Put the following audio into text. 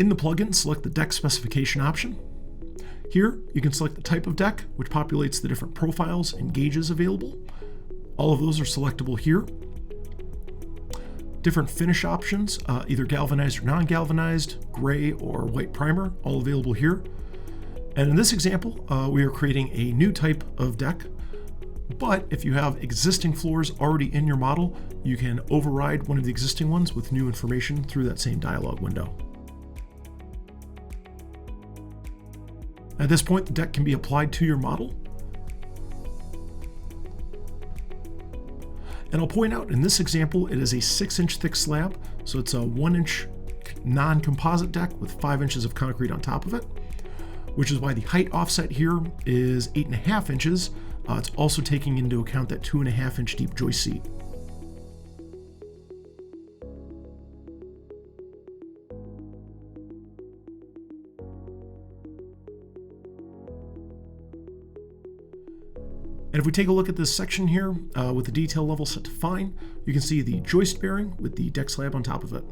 In the plugin, select the deck specification option. Here, you can select the type of deck, which populates the different profiles and gauges available. All of those are selectable here. Different finish options, either galvanized or non-galvanized, gray or white primer, all available here. And in this example, we are creating a new type of deck. But if you have existing floors already in your model, you can override one of the existing ones with new information through that same dialog window. At this point, the deck can be applied to your model. And I'll point out in this example, it is a 6-inch thick slab. So it's a 1-inch non-composite deck with 5 inches of concrete on top of it, which is why the height offset here is 8.5 inches. It's also taking into account that 2.5-inch deep joist seat. And if we take a look at this section here with the detail level set to fine, you can see the joist bearing with the deck slab on top of it.